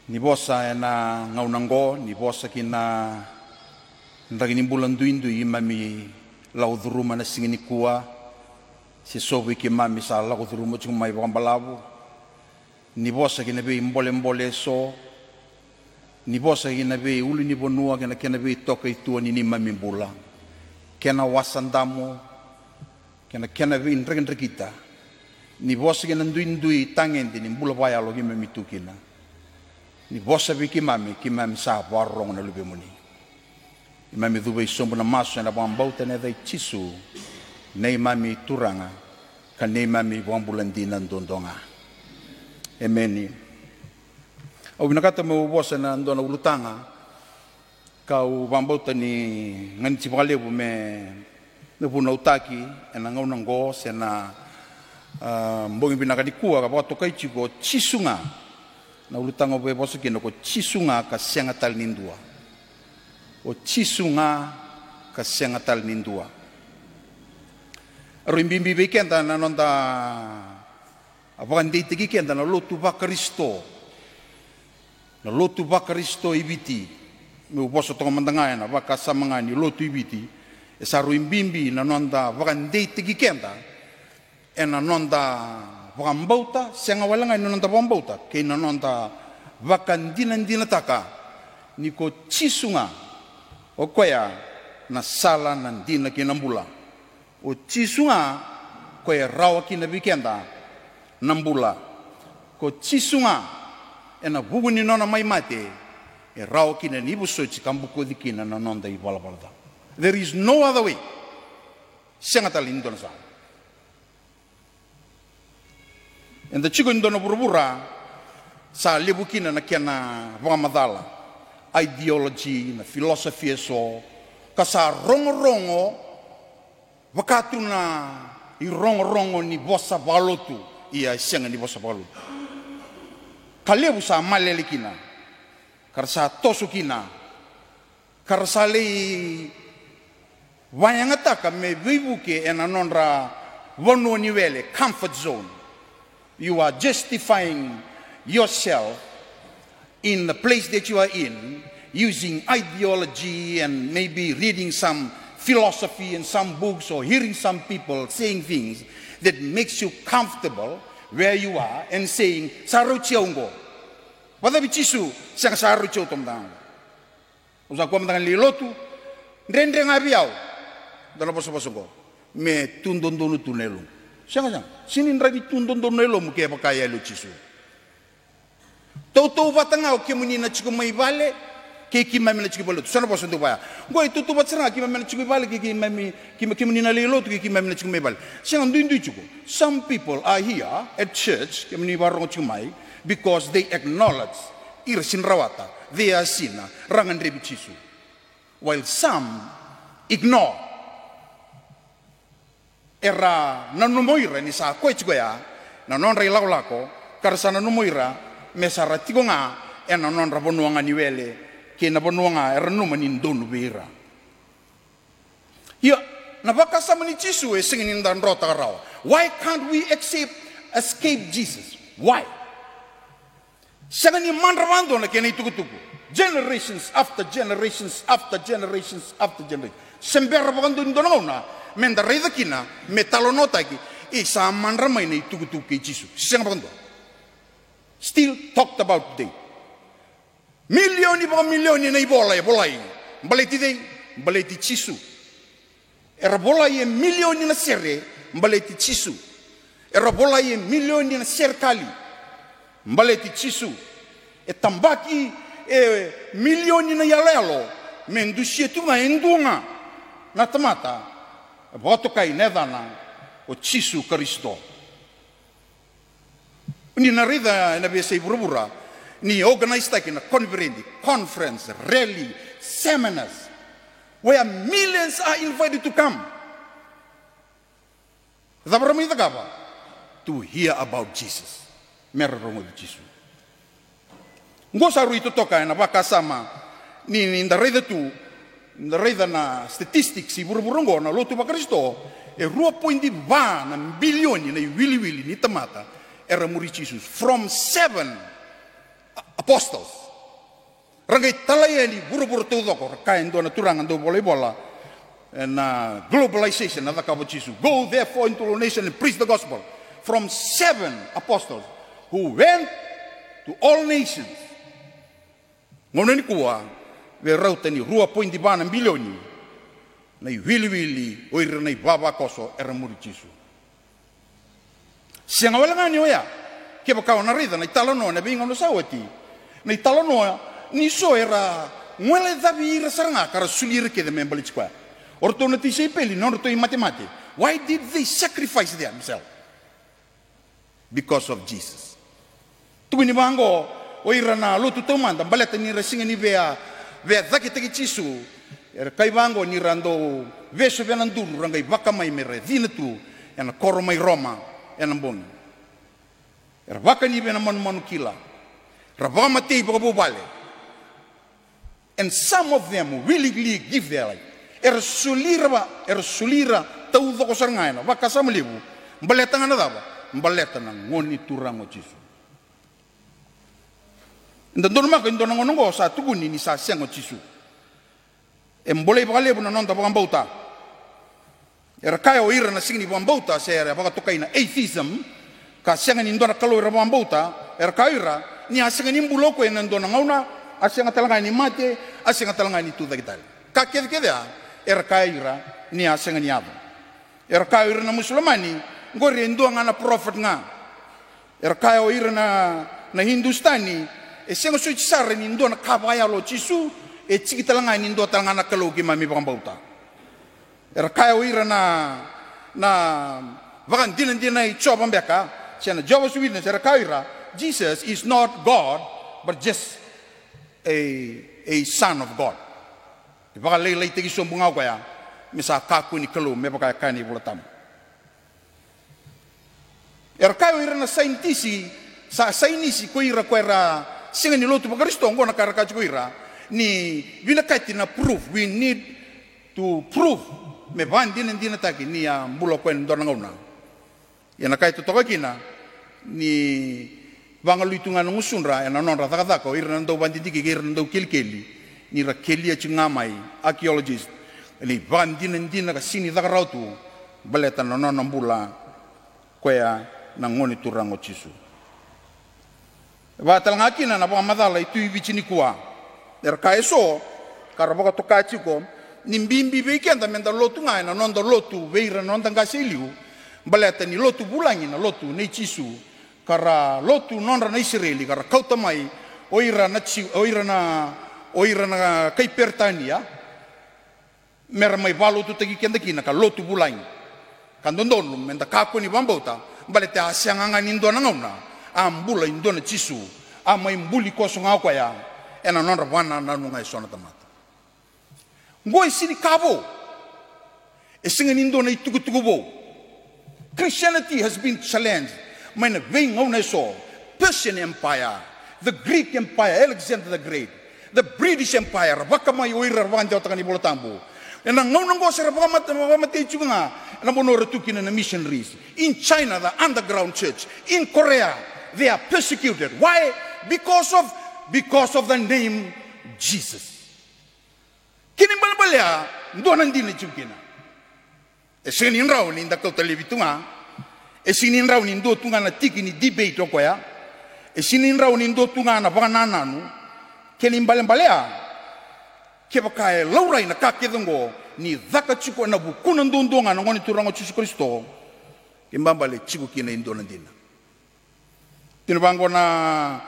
Ni bosa na ngaunanggo, ni bosa kina ndagini bulan duindu imami lauduruma na singini kuwa, si sobi ki mami sa lauduruma chung mai bambalabu. Ni bosa kina be mbole so, ni bosa kina be ulu ni bonua kina be toka itua ni mami bula. Kena wasandamu, kena be indra kita. Ni bosa kina duindui tangendi ni bula baya lo kima mitukina. Ni bosa bi kimami sa warong na lubi muni. Imami dubai sombo na maso na bambauta na dai chisu. Na imami turanga ka na imami wambulandi nandondonga. Amen. Au binakata mo bosa na ndona ulutanga ka u bambauta ni ngani chibalebu me nepuna utaki ena ngaunango sena mbongi binakani kuwa ka bato kai chigo chisunga. Na ulutanga boe bosa kino ko chisunga ka sengatal nindua. O chisunga ka sengatal nindua. Aro imbimbi bekenda na nonda apakan deitegi kenda na lotu ba Kristo. Na lotu ba Kristo ibiti. Me bosa tonga mandangaya na baka samangani lotu ibiti. Esaro imbimbi na nonda apakan deitegi kenda. Na nonda Wambauta, sianga walanga ino nonda wambauta, kei na nonda wakandina taka, niko chisunga, o koya na sala nandina ki nambula. O chisunga, koya rawa ki na bikenda, nambula. Ko chisunga, ena buguni nona mai mate, e rawa ki na nibu sochi kambuko dikina na nonda I walabalada. There is no other way. Sianga talin dona sa. And the chicken dono burubura sa libukina na kiana wamadala ideology na philosophy so kasa rongo wakatu na I rongo ni bosa balotu ia sianga ni bosa balotu kalebu sa malelikina karsa tosukina karsa le wayangata me vibuke ena nonra wonu niwele comfort zone. You are justifying yourself in the place that you are in using ideology and maybe reading some philosophy in some books or hearing some people saying things that makes you comfortable where you are and saying saruchiaungo. Wada bichisu sang saruchio tomdang. Usa komdang lilotu ndendre ngabiao dala boso-bosongo me tundondonu tunelu. Siapa sini ndradi tundon elo muke pakaya lu chisu. Tau batanga o kemuni na chiku mai vale ke kimami na chiku balo. Sana bosan tu baya. Goi tu batsana kimami na chiku vale ke kemuni na lelo tu kimami na chiku mai vale. Siang dundu chiku. Some people are here at church kemuni barong chiku mai because they acknowledge irsin rawata they are sina rangan rebi chisu. While some ignore era nanumoira ni sa koichgoya na non rai laulako karsa nanumoira mesara tigonga na non rabonuanga niwele ke na bonuanga era numa ni ndonu beira ya na baka sama ni chisu e singin dan rota rawa. Why can't we escape Jesus? Why? Sangani manravando na kena itukutuku generations after generations after generations after generations sembera bagando ndona menda reda kina metalonota ki isa manramai nei tukutu ke chisu sing bando still talked about today milioni nei bolai baleti chisu era bolai milioni na sere baleti chisu era bolai milioni na serkali baleti chisu e tambaki milioni na yalelo mendusie tu ma endunga na tamata voto kai nedana o chisu Kristo. Ni narida na bese burubura ni organized like in a conference, rally, seminars where millions are invited to come. Zabrami tagaba to hear about Jesus. Merrongo de chisu. Ngosa ruito toka na baka sama ni ndarida tu ndarida na statistics I burburungo na lotu ba Kristo e 2.2 bilioni na wili ni tamata era muri Jesus from 7 apostles Rangai talayani buru-buru tu doko kain dona turangan do boleh bola and globalization na ka Jesus. Go therefore into all nations and preach the gospel from 7 apostles who went to all nations. Ngono ni kuwa we rautani rua point di bana bilioni na wili oira na baba koso era muri Jesus. Siang wala ngani oya ke baka na rida na italono na binga no sawati na italono ni so era ngwele davi ira saranga kara sulir ke de membali chkwa orto na ti sepeli no orto i matemati. Why did they sacrifice themselves? Because of Jesus. Tugini bango oira na lutu tomanda baleta ni rasinga ni vea zaki tegi chisu era kai bango ni rando veso venanduru rangai vaka mai mere dinatu ena koro mai Roma ena bon era vaka ni vena manu kila rava matei bobo bale, and some of them willingly give their life. Era sulira tau doko sarngaina vaka samlibu baleta ngana dava baleta na ngoni turango chisu. Ndon maka ndon ngongo sa tuguni ni sa sengo chisu. Embole bale buna nonda bambauta. Era kai o ira na singni bambauta se era baka tokaina atheism ka senga ni ndona kalo ira bambauta era kaira ni asenga ni mbuloko en ndona ngauna asenga talanga ni mate asenga talanga ni tuda kital. Ka kede era kaira ni asenga ni aba. Era kaira na muslimani ngori ndo ngana prophet nga. Era kai o ira na Hindustani e sengo suci sare ni ndo na kabaya lo chisu e chiki talanga ni ndo talanga na kalo ki mami bambauta. Era kaya ira na vagan dina I choba mbeka siana Jehovah's Witness era kaya Jesus is not God but just a son of God. Vaga lei tegi sombunga ko ya misa kaku ni kalo me baka kani bulatam. Era kaya ira na sainisi ko ira ko era singa ni lotu bakaristo ngona karaka ko ira ni vinakati na proof. We need to prove me van din taki ni bulo ko ndona ngona ya nakai to kina ni bangaluitunga no musunra ya non ra taka ko irna ndo bandi diki irna ndo kilkeli ni ra kelia chingamai archaeologist ni van din ka sini taka rautu baleta no mbula ko ya na ngoni turango chisu va talanga kina na ba madala itu vichini kwa er kaeso karabaka to kachiko nimbimbi beikenda menda lotu ngaina nondo lotu veira nonda ngasiliu baleta ni lotu bulangi na lotu nei chisu kara lotu nonra na Israeli kara kauta mai oira na kai pertania mer mai balu tu tegi kenda kina ka lotu bulangi kandondon menda kako ni bambauta baleta asianga ni ndona ngona ambula indona chisu amai mbuli kosonga kwa ya ena nonra wana na nunga isona tamata ngoi sini kabo esinga nindo na itugu bo. Christianity has been challenged mena veng ngona so Persian Empire, the Greek Empire, Alexander the Great, the British Empire baka mai oira wanja takani bolotambo ena ngona ngo sera baka mate chunga na bonora tukina na missionaries in China, the underground church in Korea, they are persecuted. Why? Because of the name Jesus. Kini balbalya ndona ndine chukina e sinin raw ni ndakto televitunga e sinin raw ni ndo tunga na tiki ni debate ko ya e sinin raw ni ndo tunga na banana nu kini balbalya ke bakae laurai na kakedongo ni dhaka chuko na bukuna ndondonga na ngoni turango Yesu Kristo kimbambale chiku kina ndona ndina tinabango na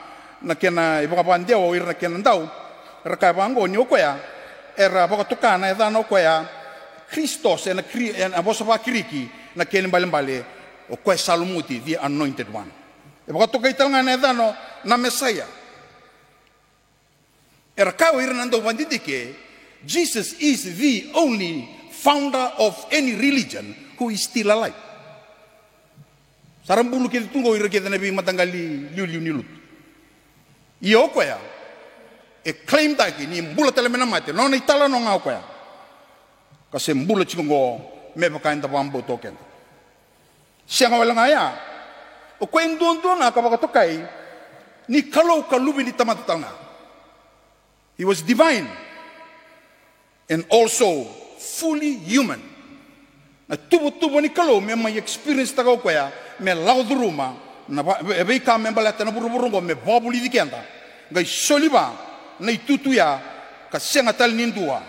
kena ibaka pandia wa irna kena ndau raka bango nyoko ya era baka tukana edano ko ya Christos en abosa kiriki na ken balembale o ko salumuti the anointed one e baka tukai talanga edano na Messiah era ka irna ndo bandidike. Jesus is the only founder of any religion who is still alive. Sarambulu ke tungo ira ke nabi matangali liu nilut iyo ko ya e claim daki ni mbula telemena mate no ni tala no ngau ko ya kasi mbula chingo me baka nda bambo token sianga wala ngaya o ko ndon na ka baka tokai ni kalau kalubi ni tamatanga He was divine and also fully human. Na tubo ni kalau me mai experience ta ko ya me lau duruma na be ka me balata na buru me babuli dikenda ngai soliba na itutu ya ka senga tal nindua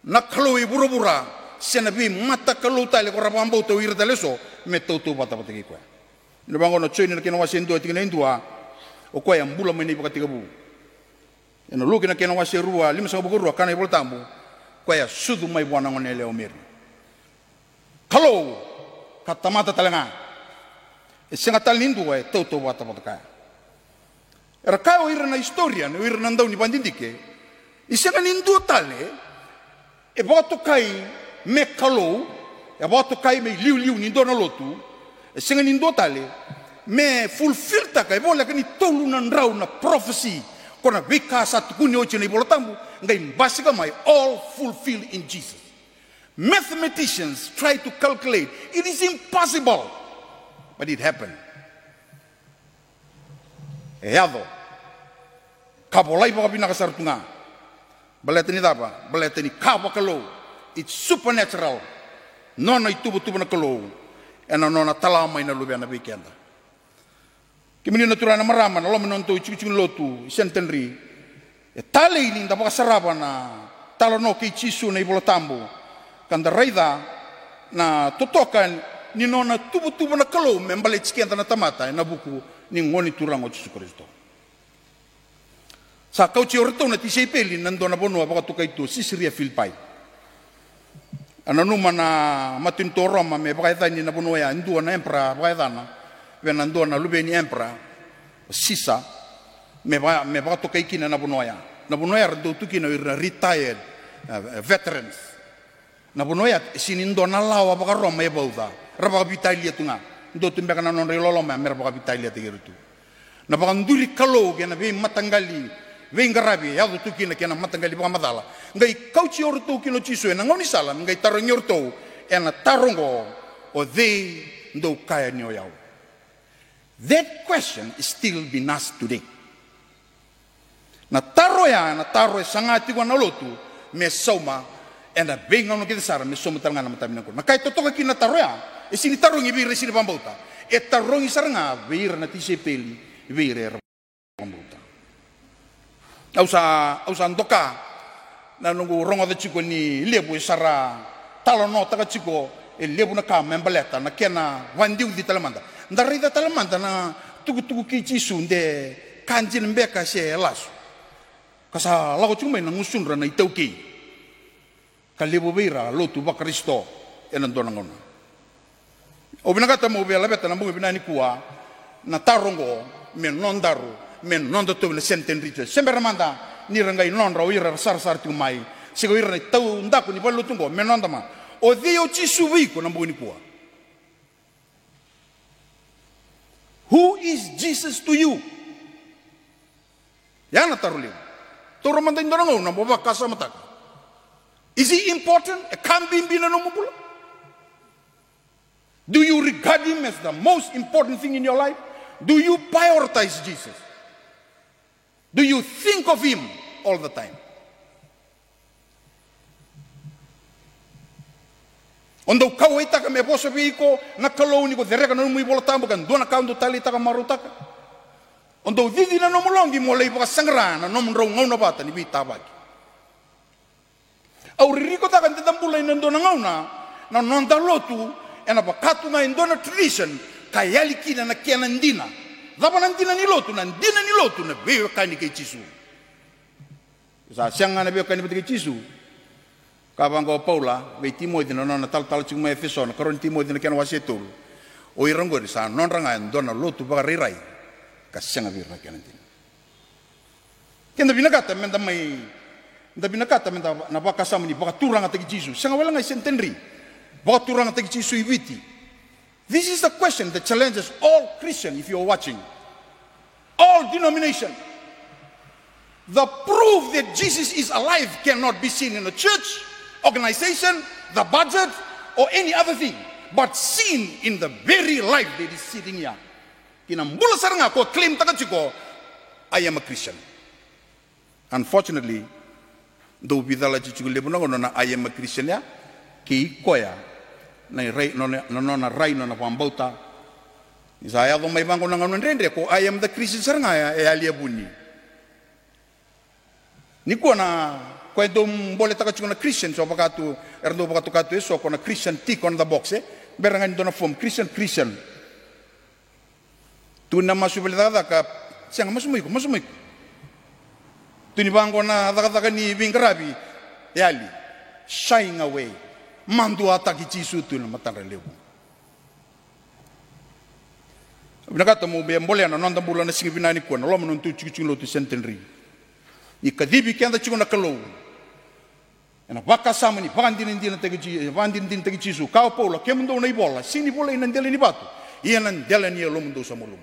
na kalau buru sena bi mata kalau tale ko rabambo to ir taleso me to bata ki ko no bango no choini na kena wasendo tikina indua o ko ya mbula me ni pakatiga bu eno luki na kena waserua lima sa bugurua kana ibol tambu ko ya sudu mai bwana ngone leo meri kalau katamata talanga senga tal nindua to bata ka era kao ir na historia no ir na ndau ni bandindike isenga nindu tale e boto kai me kalau e boto kai me liu ni dona lotu e senga nindo tale me fulfill ta kai bola kani tolu na ndrau na prophecy kona bika satu kuni oche ni bolotambu ngai basika mai all fulfilled in Jesus. Mathematicians try to calculate, it is impossible, but it happened. Eado kabolai baka pinakasartunga baletani dapa baletani kapa kalau it's supernatural nona itubu na kalau ena nona talama ina lubiana bikenda kimini naturana marama na lomo nonto chiching lotu sentenri e tale ini nda baka saraba na talono ke chisu na ibola tambo kanda raida na totokan ni nona tubu na kalau membale chikenda na tamata na buku ni ngoni turango Yesu Kristo sa kauchi orto na tisay peli nando na bono baka tukai tu Sisiria Filipai ananuma na matinto Roma me baka tani na bono ya ndua na empra baka dana venando na lubeni empra sisa me baka tukai kina na bono ya rdo tukina retired veterans na bono ya sinindo na lawa baka Roma ya bauda raba bitalia tunga ndo tumbeka na non relolo me baka bitalia tigerutu na baka nduri kalau gena be matangali vengarabi ya tu kina kena matangali baka madala ngai kauchi orto kino chiso na ngoni sala ngai tarongi orto ena tarongo o they ndo kaya nyo yao. That question is still being asked today. Na taro sangati kwa nalotu me soma ena benga no kita sara me soma taranga na matamina ko na kai totoka kina taro ya isini tarongi bire sini pambauta e tarongi saranga bire na tisepeli bire pambauta ausa ndoka na nungu rongo de chiko ni lebu sara talono taka chiko e lebu na ka membaleta na kena wandiu di talamanda ndarida talamanda na tugu kichi sunde kanjin mbeka se lasu kasa lago chuma na ngusunra na itauki kalebu beira lotu ba Kristo enan donangona obinagata mo bela beta na mo binani kuwa na tarongo men nondaru men non to le senten ritual sembra manda ni rangai non ra ira sar tu mai sigo ira tau ndaku ni ballo tungo men non ma o dio ci subi ko na mboni kuwa. Who is Jesus to you? Ya na taruli to romanda indongo na boba kasa mata. Is he important? E kambi mbina no mubula? Do you regard him as the most important thing in your life? Do you prioritize Jesus? Do you think of him all the time? Ondo kau itaka me boso biko na kalau ni ko dereka no mu bola tambo kan dona kau tali taka marutaka. Ondo didi na no mulongi mo lei boka sangrana no mro ngau na bata ni bita baki. Au riko taka ndambula ina ndona ngauna na nonda lotu ena bakatu na indona tradition kayali kina na kena ndina. Zapa nandina ni lotu na bewe kani ke chisu. Sa sianga na bewe kani ke chisu. Kabango Paula, be Timothy na tal chuma Efeso na karon Timothy na kena wasetul. O irango sa non ranga ndona lotu ba rirai. Ka sianga bewe kani ndina. Kenda binakata menda mai menda na baka samni baka turanga te chisu. Sianga wala ngai sentenri. Baka turanga te chisu ibiti. This is the question that challenges all Christians if you are watching. All denomination. The proof that Jesus is alive cannot be seen in a church, organization, the budget, or any other thing, but seen in the very life that is sitting here. Kinambula saranga ko claim takachiko, I am a Christian. Unfortunately, do bidala chichugul lebuna na I am a Christian ya ki koya na rai na rai na pambauta Isaya do may bango nang rendre ko I am the Christian saranga e alia buni ni ko na kwento boleh taka chukuna Christian so pakatu erdo pakatu katu so ko na Christian tick on the box berangan do na form Christian tu na masubilidad ka siang masumay ko Tunibango na daka ni Bingarabi, yali, shying away. Mandu ataki chisu tu na matang relevo. Binakata mo be mbolea na nanda mula na singi binani ko na lo manuntu chikichilo tu centenary. Ni kadibi kenda chiko na kalo. Na baka sama ni bandin din tegi chisu. Kau pola kemundo na ibola, sini bola inandele ni batu. Iyan andele ni lo mundo sa mulum.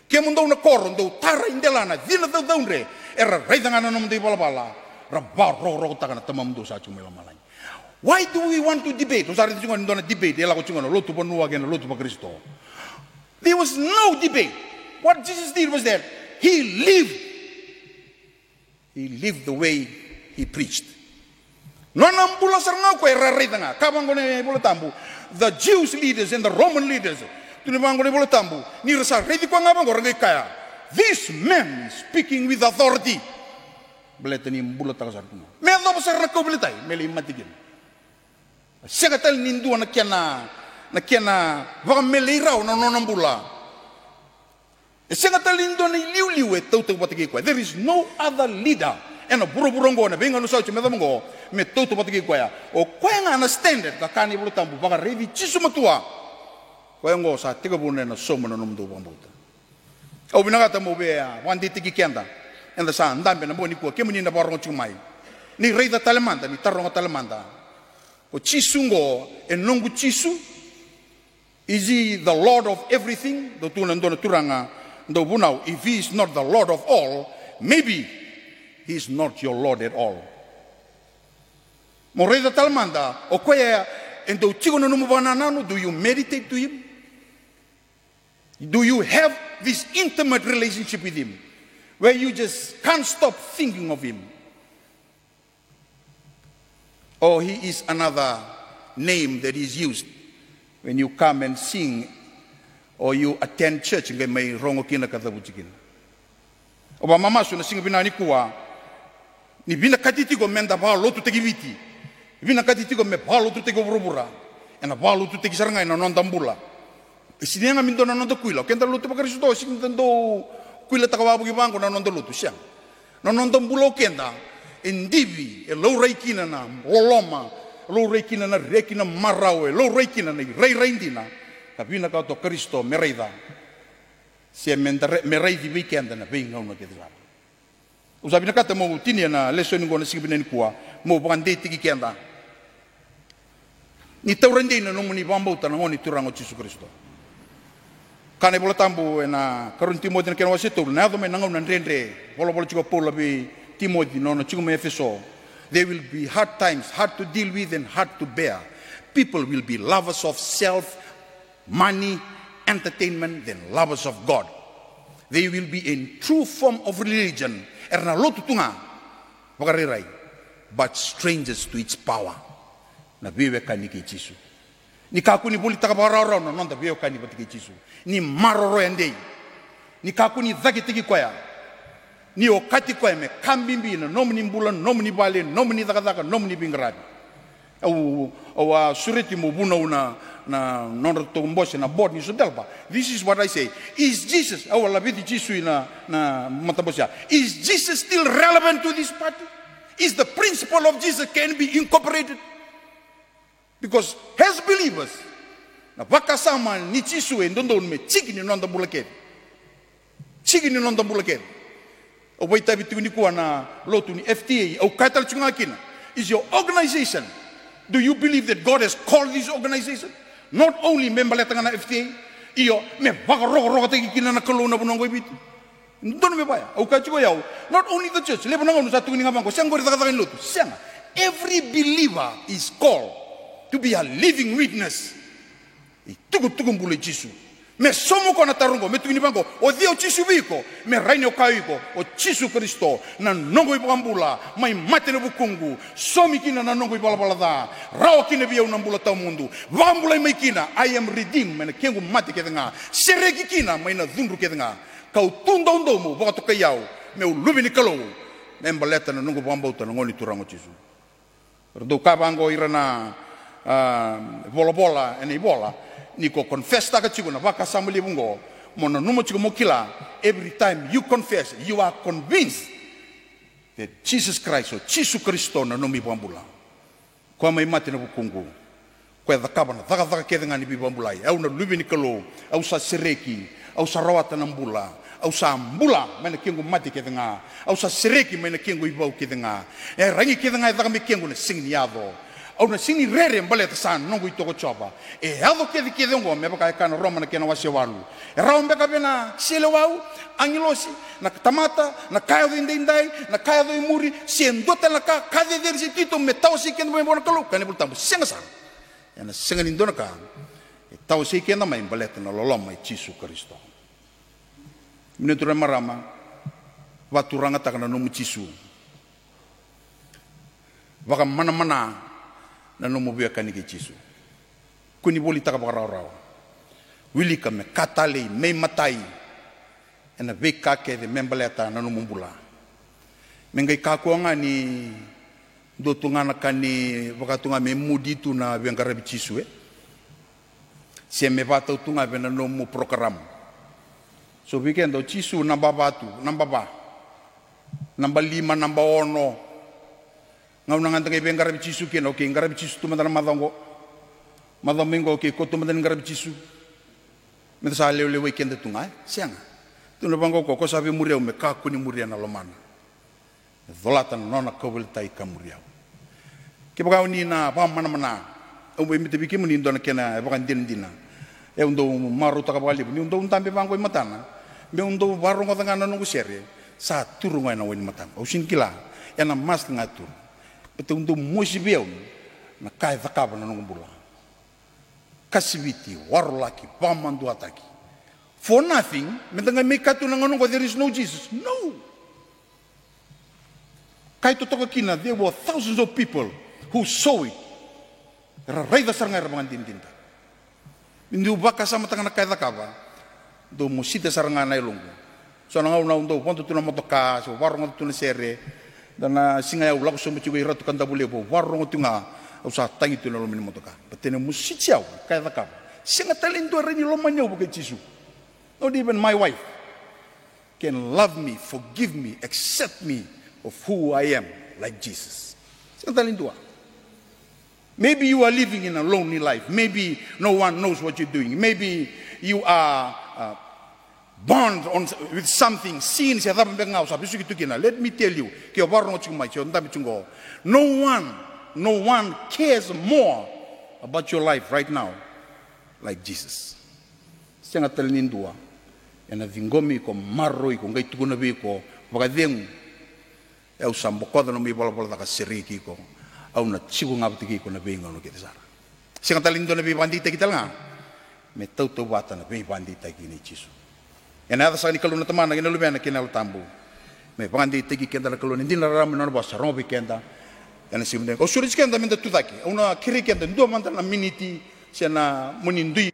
Kemundo na koron do tara indelana dina do daunre era raidangana nom de bala rabar ro takana tamam do sa chumela malai. Why do we want to debate? Usari chunga ndona debate ela ko chunga no lotu panu again lotu pa Kristo. There was no debate. What Jesus did was that he lived the way he preached. Nonam bula sarnau ko era raidanga kabang ne bula tambu. The Jewish leaders and the Roman leaders ni rasa ready ko nga bang orang kaya. This man is speaking with authority. Beletani bulat tak sarpu. Melo besar ko beletai meli matigin. Segatal nindu na kiana baka melirao na nonam bula. Segatal nindu na liu tau patigi ko. There is no other leader. Ena buru-burong na benga no sa chimeda mongo me tau patigi ko ya. O ko nga understand it ka kani bulutambu baka ready chisu matua. Kaya ngo sa tiga bune na somo na numdo bambuta. Au binagata mo be wandi tigi kenda. Enda sa ndambe na mo ni ko kemuni na barong chumai. Ni reida talemanda ni taronga talemanda. O chisungo enongu chisu. Is he the Lord of everything? Do tunandona turanga do bunau. If he is not the Lord of all, maybe he is not your Lord at all. Mo reida talemanda o koya endo chigo na numubanana do you meditate to him? Do you have this intimate relationship with him where you just can't stop thinking of him? Or he is another name that is used when you come and sing or you attend church ngai mai rongo kina katabuchikin. Oba mama suna singa binani kuwa ni bina katitigo menda ba lotu tegiviti. Bina katitigo me ba lotu tego burubura. Ena ba lotu tegi sarangai na nondambula. Sini nga mindo na nondo kuila, kenda luto pa Kristo, sini tando kuila takawabu gibango na nondo luto siya. Na nondo bulo kenda, indivi, low reikina na loloma, low reikina na reikina marawe, low reikina na reindina. Tapi na kauto Kristo mereida. Siya mereidi weekend na bingaw na kitiwa. Usabi na kata mo tinia na lesson ngo na sigibinen kuwa, mo pakandeti kikenda. Ni taurende na nomuni bambauta na ngoni turango Yesu Kristo. Kane bola tambu na karun Timothy na kenwa situ na do me nangau na rendre bola chico pola bi Timothy no chico me Efeso. There will be hard times, hard to deal with and hard to bear. People will be lovers of self, money, entertainment than lovers of God. They will be in true form of religion erna lotu tunga bakarirai but strangers to its power. Na biwe kaniki Yesu. Ni kaku ni buli takabararo no nonda biwe kaniki batiki Yesu. Ni maroro endei. Ni kaku ni dhaki tiki kwaya. Ni okati kwaya me kambimbi na nomni mbula, nomni bale, nomni dhaka, nomni bingarabi. Au sureti mo buna una na nonda tomboshe na board ni sodelba. This is what I say. Is Jesus, au labiti Yesu na matabosha. Is Jesus still relevant to this party? Is the principle of Jesus can be incorporated? Because as believers, na wakasama ni Yesu ndondo me chiki ni nonda bulake. Chiki ni nonda bulake. O waita bitu ni kuwa na lotu ni FTA au katal chunga kina. Is your organization? Do you believe that God has called this organization? Not only member letanga na FTA, iyo me wakaro teki kina na kalona bunongo ibitu. Ndono me baya. Au kachiko yao. Not only the church. Lebo nango nusa tungi ngabango. Sianggo ritaka lotu. Sianga. Every believer is called to be a living witness. Tugu mbule Yesu. me somo ko na tarungo me tuni bango o dio chisu biko me raino kaiko o chisu Kristo na nongo ibambula mai mate ne bukungu somi kina na nongo ibala da rao kina biau na mbula tau mundu bambula mai kina I am redeemed me na kengu mate kedenga sereki kina mai na dhundu kedenga kau tunda undomu boka toka yau me ulubi ni kalau me mbaleta na nongo bambauta na ngoni turango chisu rdo kabango irana bola ene bola niko confess taka chigo na vaka samuli bungo mona numo chigo mokila every time you confess you are convinced that Jesus Christ o Chisu Kristo na nomi bambula kwa mai mate na bukungu kwa dhakaba na dhaka kedenga ni bambulai au na lubi ni kalo au sa sereki au sa rawata na mbula au sa mbula mena kengu mate kedenga au sa sereki mena kengu ibau kedenga rangi kedenga dhaka me kengu na sing yado au na sini rere mbale tasan nongo itoko chopa ado kedi ngo me baka kana roma na kena wasi walu rao mbeka bena sile wau angilosi na tamata na kaya do indai na kaya do imuri siendota na ka de dersi tito me tausi kenda me bona kalu kane bultambo sengasan yana sengan indona ka tausi kenda mai mbale na lolom mai Chisu Kristo minutura marama waturanga takana nomu Chisu baka mana na nomo bia kanike Chisu kuni boli taka bakarao wili ka me katale me matai ena veka ke de membaleta na nomo bula mengai kakuanga ni dotunga na kani vakatunga me muditu na biangara Chisu se me vata tunga bena nomo program so weekend Chisu namba batu namba 5 namba 1 ngau nangan tangai bengara Chisu ken oke ngara Chisu tu madana madango madamingo oke ko tu madana ngara Chisu me sa le weekend tunga sianga tu no bango ko sabe muriau me ka kuni muria na lomana dolatan nona kobel tai kamuriau ke bagaw ni na pa mana o me te bikim ni ndona kena bagan dina e undo maru taka bali ni undo tambe bango matana me undo barongo tanga na nungu sere sa turunga na wen matana o sinkila ena mas ngatur betul untuk musibiau na kai vakaba na nungbula kasibiti warlaki pamandu ataki for nothing mentanga mekatu na ngongo there is no Jesus no kai to toka kina there were thousands of people who saw it raida sarnga rabangan dintinta mindu baka sama tanga na kai vakaba do musita sarnga na ilungu so na ngau ndo ponto tuna motoka so warngo tuna sere dana singa ya ulaku somo chigo iratu kanda bule bo warong tunga usa tangi tu lo minimo toka betene musichiao kai vakab singa talento reni lo manyo bo ke Chisu not even my wife can love me forgive me accept me of who I am like Jesus singa talento maybe you are living in a lonely life maybe no one knows what you're doing maybe you are bond on with something seen sa tapang ngau sa bisu kitu kina let me tell you ke warno chungmai chon tabi chungo no one cares more about your life right now like Jesus senga telnin dua ena vingomi ko marroi ko ngai tukuna bi ko bakadeng eu sambo ko no mi bola ka seriki ko au na chigo ngabti ko na benga no kita sara senga telnin do na bi bandita kita nga me tau bata na bi bandita kini Chisu ena ada sa ni kaluna tamana kina lubena kina tambu me pangandi tegi kenda la kaluna ndina ram no basa robi kenda ena simde o suri kenda menda tudaki una kiri kenda ndo manda na miniti sena munindui